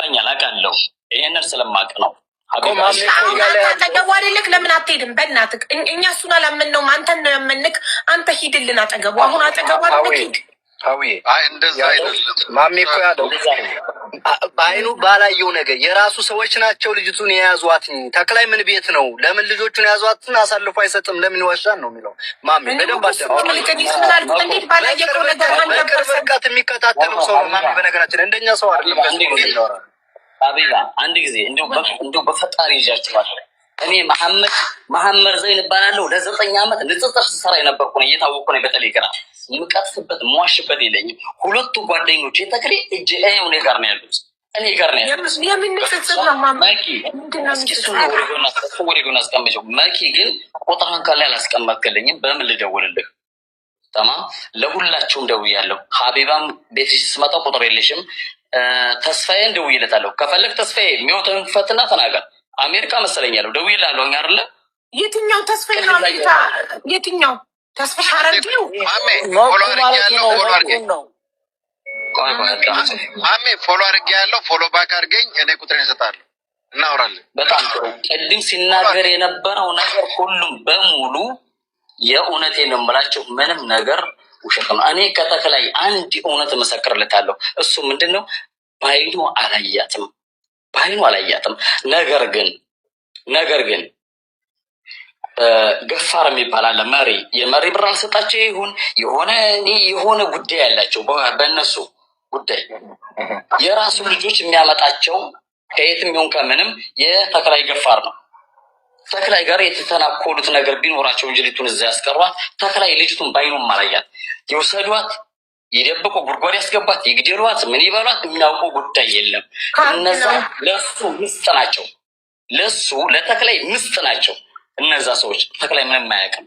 ይገባኛል አውቃለሁ ይሄንን ስለማውቅ ነው አጠገቡ ለምን አትሄድም በእናትህ እኛ እሱን አላመንነውም አንተን ነው ያመንክ አንተ ሂድልን አጠገቡ አሁን አጠገቡ ሂድ እንደዛ አይደለም ማሜ እኮ ያለው በአይኑ ባላየው ነገር የራሱ ሰዎች ናቸው ልጅቱን የያዟት ተክላይ ምን ቤት ነው ለምን ልጆቹን የያዟትን አሳልፎ አይሰጥም ለምን ይዋሻል ነው የሚለው ማሜ በደንብ በቅርበት የሚከታተሉ ሰው ማሜ በነገራችን እንደኛ ሰው አይደለም አቤላ አንድ ጊዜ እንደው በፈጣሪ ይጃችኋል እኔ መሐመድ ዘይን እባላለሁ ለ9 ዓመት ንጽጽር ስሰራ የነበርኩ ነው እየታወቅኩ ነው በቴሌግራም የምቀጥፍበት የምዋሽበት የለኝም ሁለቱ ጓደኞቼ ተክሌ እኔ ጋር ነው ያሉት እኔ ጋር ነው ያሉት መኪ ግን ቁጥራን ካለ አላስቀመጥክልኝም በምን ልደውልልህ ተማም ለሁላችሁም ደውያለሁ ሀቢባም ቤትሽ ስመጣ ቁጥር የለሽም ተስፋዬን ደውዬለታለሁ ከፈለክ ተስፋዬ የሚወጣውን ፈትና ተናገር አሜሪካ መሰለኛለሁ ደውዬላለሁ አይደለ የትኛው ተስፋዬ ነው አሜሪካ የትኛው ተስፋ ሐረንጂው ማሜ ፎሎ አድርጌያለሁ ፎሎ ባክ አድርገኝ እኔ ቁጥሬን እሰጥሃለሁ እናወራለን በጣም ጥሩ ቅድም ሲናገር የነበረው ነገር ሁሉም በሙሉ የእውነቴን ነው የምላችሁ ምንም ነገር ውሸት ነው እኔ ከተክላይ አንድ እውነት መሰክርለታለሁ እሱ ምንድነው ባይኑ አላያትም ነገር ግን ገፋር የሚባል አለ መሪ የመሪ ብር አልሰጣቸው ይሁን የሆነ ጉዳይ ያላቸው በእነሱ ጉዳይ የራሱ ልጆች የሚያመጣቸው ከየትም ይሁን ከምንም የተክላይ ገፋር ነው ተክላይ ጋር የተተናኮሉት ነገር ቢኖራቸው እንጂ ልጅቱን እዛ ያስቀሯት ተክላይ ልጅቱን ባይኑም አላያት ይወሰዷት ይደብቁ ጉድጓድ ያስገባት ይግደሏት ምን ይበሏት የሚያውቁ ጉዳይ የለም እነዛ ለሱ ምስጥ ናቸው ለተክላይ ምስጥ ናቸው እነዛ ሰዎች ተክላይ ምንም አያውቅም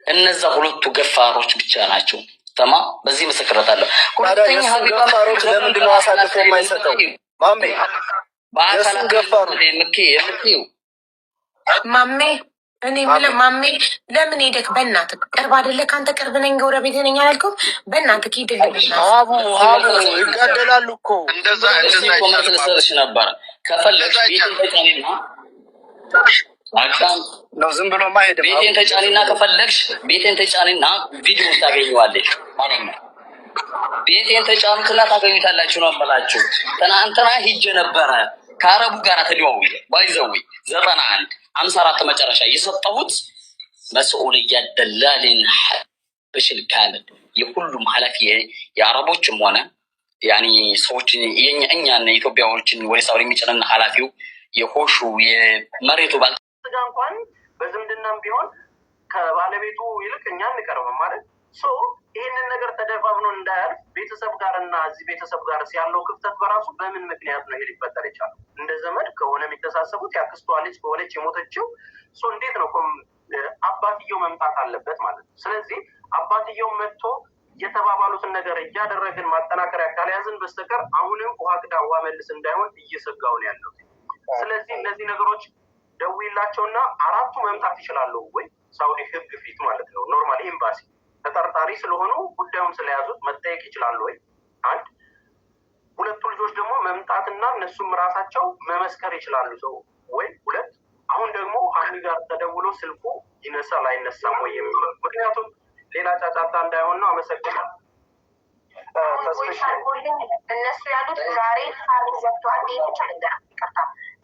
እነዛ ሁለቱ ገፋሮች ብቻ ናቸው ተማ በዚህ መሰከረታለሁ ሁለተኛ ሀቢባ ገፋሮች ለምንድን ነው አሳልፎ የማይሰጠው ማሜ በአካል ገፋሩ የምትይው ማሜ እኔ ማሜ ለምን ሄደክ በእናትህ ቅርብ አይደለ ካንተ ቅርብ ነኝ ጎረቤት ነኝ አላልከው በእናትህ ሂድልኝ አቡ ይጋደላሉ እኮ እንደዛ ኮመንት ልሰርሽ ነበር ከፈለግሽ ቤቴን ተጫኒና አክሳም ነው ዝም ብሎ ማሄድ ቤቴን ተጫኒና ከፈለግሽ ቤቴን ተጫኒና ቪዲዮ ታገኙዋለሽ ማለት ነው ቤቴን ተጫኑትና ታገኙታላችሁ ነው አላችሁ ትናንትና ሂጅ ነበረ ከአረቡ ጋር ተደዋውዬ ባይዘውይ 91 54 መጨረሻ የሰጠሁት መስኡልያ ደላልን በሽል ካመል የሁሉም ኃላፊ የአረቦችም ሆነ ያኒ ሰዎች እኛና ኢትዮጵያዎችን ወደ ሳውዲ የሚጭነና ኃላፊው የሆሹ የመሬቱ ባል እንኳን በዝምድናም ቢሆን ከባለቤቱ ይልቅ እኛ እንቀርበም ማለት ሶ ይሄንን ነገር ተደፋፍኖ እንዳያልፍ ቤተሰብ ጋርና እዚህ ቤተሰብ ጋር ያለው ክፍተት በራሱ በምን ምክንያት ነው ይሄ ሊፈጠር የቻለው? እንደ ዘመድ ከሆነ የሚተሳሰቡት ያክስቷ ልጅ ከሆነች የሞተችው ሶ እንዴት ነው አባትየው መምጣት አለበት ማለት ነው። ስለዚህ አባትየው መጥቶ የተባባሉትን ነገር እያደረግን ማጠናከሪያ ካልያዝን በስተቀር አሁንም ውሃ ቅዳ ውሃ መልስ እንዳይሆን እየሰጋው ነው ያለው። ስለዚህ እነዚህ ነገሮች ደውይላቸውና አራቱ መምጣት ይችላሉ ወይ ሳውዲ ህግ ፊት ማለት ነው ኖርማል ኤምባሲ ተጠርጣሪ ስለሆኑ ጉዳዩን ስለያዙት መጠየቅ ይችላሉ ወይ? አንድ ሁለቱ ልጆች ደግሞ መምጣትና እነሱም ራሳቸው መመስከር ይችላሉ ሰው ወይ? ሁለት አሁን ደግሞ ሀኒ ጋር ተደውሎ ስልኩ ይነሳል አይነሳም ወይ የሚለው ምክንያቱም ሌላ ጫጫታ እንዳይሆን ነው። አመሰግናለሁ። እነሱ ያሉት ዛሬ ካርድ ዘግቷል።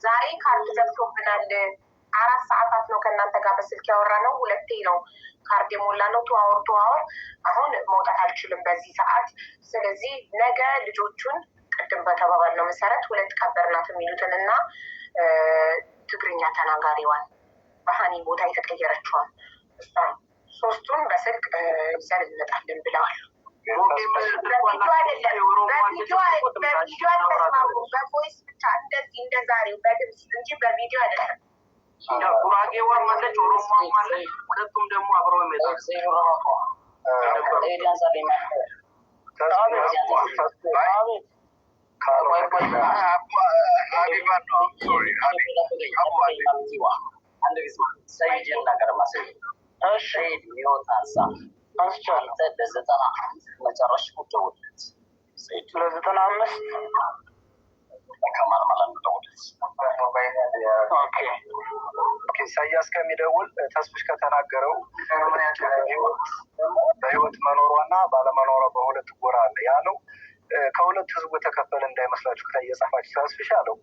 ዛሬ ካርድ ዘግቶብናል 4 ሰዓታት ነው ከእናንተ ጋር በስልክ ያወራ ነው። 2 ነው ካርድ የሞላ ነው። ተዋወር አሁን መውጣት አልችልም በዚህ ሰዓት። ስለዚህ ነገ ልጆቹን ቅድም በተባባል ነው መሰረት 2 ቀበርናት የሚሉትን እና ትግርኛ ተናጋሪዋን በሀኒ ቦታ የተቀየረችዋን እሷን 3ቱን በስልክ ይዘን እንመጣለን ብለዋል። በቮይስ ብቻ እንደዚህ እንደዛሬው በድምፅ እንጂ በቪዲዮ አይደለም። ጉራጌ ወርማለች ኦሮሞ ማለት ሁለቱም ደግሞ አብረው ይመጣሉ። ኢሳያስ ከሚደውል ተስፍሽ ከተናገረው በህይወት መኖሯና ባለመኖሯ በሁለት ጎራ አለ ያለው ከሁለት ህዝቡ የተከፈለ እንዳይመስላችሁ ከላይ የጻፋችሁ ተስፍሽ አለው።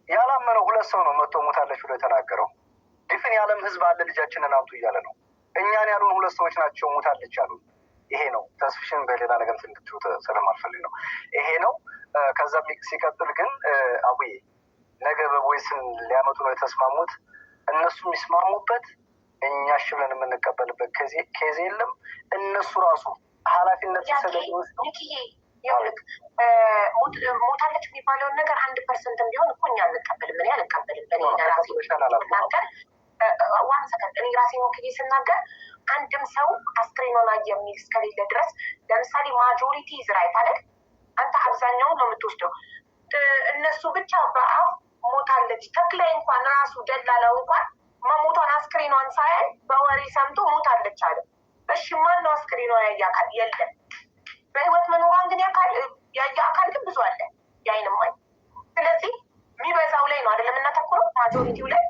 ያላመነው ሁለት ሰው ነው መጥቶ ሞታለች ብሎ የተናገረው። ድፍን የዓለም ህዝብ አለ ልጃችንን አምጡ እያለ ነው። እኛን ያሉን ሁለት ሰዎች ናቸው ሞታለች አሉ። ይሄ ነው ተስፍሽን በሌላ ነገር እንድትዩ ስለማልፈልግ ነው። ይሄ ነው። ከዛ ሲቀጥል ግን አቡዬ ነገ በቦይስን ሊያመጡ ነው የተስማሙት። እነሱ የሚስማሙበት እኛ እሺ ብለን የምንቀበልበት ኬዝ የለም። እነሱ ራሱ ኃላፊነት ስለሚወስዱ ሞታለች የሚባለውን ነገር 1% ቢሆን እኮ እኛ አንቀበልም። እኔ አልቀበልም። እኔ ራሴ ስናገር ዋን ሰከንድ እኔ ራሴ ወክዬ ስናገር አንድም ሰው አስክሬኗን አየ የሚል እስከሌለ ድረስ ለምሳሌ ማጆሪቲ ይዝራይት አይደል? አንተ አብዛኛውን ነው የምትወስደው። እነሱ ብቻ በአፍ ሞታለች ተክላይ እንኳን ራሱ ደላላው እንኳን መሞቷን አስክሬኗን ሳያይ በወሬ ሰምቶ ሞታለች አለ። እሺ ማን ነው አስክሬኗን ያየ አካል? የለም። በህይወት መኖሯን ግን ያየ አካል ግን ብዙ አለ፣ ያይንማኝ። ስለዚህ የሚበዛው ላይ ነው አይደለም እናተኩረው፣ ማጆሪቲው ላይ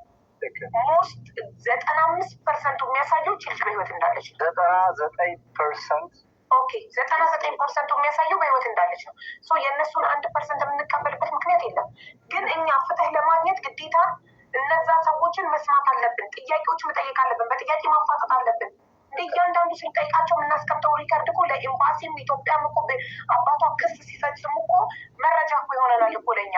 ሞስት 95% የሚያሳየው ልጅ በህይወት እንዳለች ነው። 99% ኦኬ 99% የሚያሳየው በህይወት እንዳለች ነው። የእነሱን 1% የምንቀበልበት ምክንያት የለም። ግን እኛ ፍትህ ለማግኘት ግዴታ እነዛ ሰዎችን መስማት አለብን። ጥያቄዎች መጠየቅ አለብን። በጥያቄ ማፋጠጥ አለብን። እያንዳንዱ ስንጠይቃቸው የምናስቀምጠው ሪከርድ እኮ ለኤምባሲም ኢትዮጵያም እኮ አባቷ ክስ ሲፈጽሙ እኮ መረጃ እኮ ይሆነናል እኮ ለእኛ።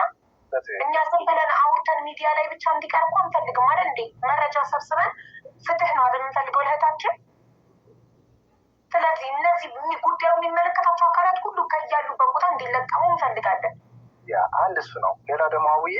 እኛ ዝም ብለን አውርተን ሚዲያ ላይ ብቻ እንዲቀር እኮ አንፈልግም አይደል እንዴ? መረጃ ሰብስበን ፍትህ ነው አይደል የምንፈልገው ለእህታችን። ስለዚህ እነዚህ ጉዳዩ የሚመለከታቸው አካላት ሁሉ ከያሉበት ቦታ እንዲለቀሙ እንፈልጋለን። ያ አንድ እሱ ነው። ሌላ ደግሞ አውዬ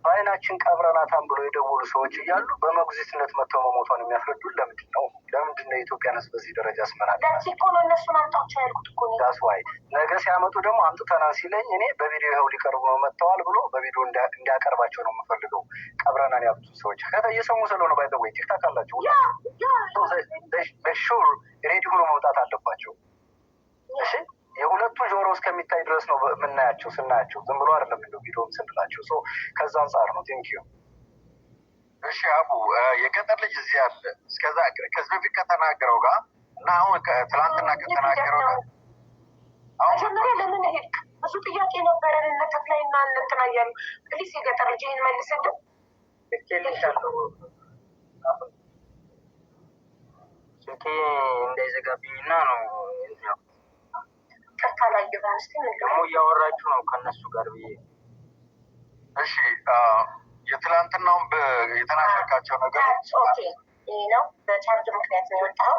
በአይናችን ቀብረናታን ብሎ የደወሉ ሰዎች እያሉ በሞግዚትነት መጥተው መሞቷን የሚያስረዱን ለምንድን ነው? ለምንድን ነው የኢትዮጵያን ሕዝብ በዚህ ደረጃ ያስመናል? ለዚህ እኮ ነው እነሱን አምጣቸው ያልኩት እኮ ነው። ዳስዋይ ነገ ሲያመጡ ደግሞ አምጥተና ሲለኝ እኔ በቪዲዮ ይኸው ሊቀርቡ ነው መጥተዋል ብሎ በቪዲዮ እንዲያቀርባቸው ነው የምፈልገው። ቀብረናን ያሉት ሰዎች እየሰሙ ስለሆነ ባይዘወይ ቲክታክ አላቸው በሹር ሬዲ ሆኖ መውጣት አለባቸው። እሺ የሁለቱ ጆሮ እስከሚታይ ድረስ ነው የምናያቸው። ስናያቸው ዝም ብሎ አይደለም እንደው ቪዲዮም ስንላቸው ከዛ አንጻር ነው። ቴንኪዩ። እሺ አቡ የገጠር ልጅ እዚህ አለ። እስከዛ ከዚህ በፊት ከተናገረው ጋር እና አሁን ትላንትና ከተናገረው ጋር መጀመሪያ ለምን ሄድክ? ብዙ ጥያቄ ነበረን እነ ተክላይና እነ እንትና እያሉ ፕሊስ የገጠር ልጅ ይህን መልስልን። ስልኬ እንዳይዘጋብኝና ነው ቀጥታ ላይ የሆነ ስ ደግሞ እያወራችሁ ነው ከእነሱ ጋር ብዬ። እሺ የትላንትናውን የተናገርካቸው ነገሮች ይህ ነው። በቻርጅ ምክንያት ነው የወጣው።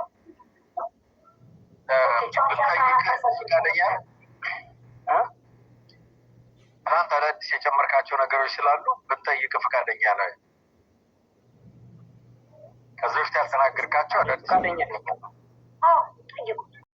ፈቃደኛ ትናንት አዳዲስ የጨመርካቸው ነገሮች ስላሉ ብንጠይቅ ፈቃደኛ ነው? ከዚህ በፊት ያልተናገርካቸው አዳዲስ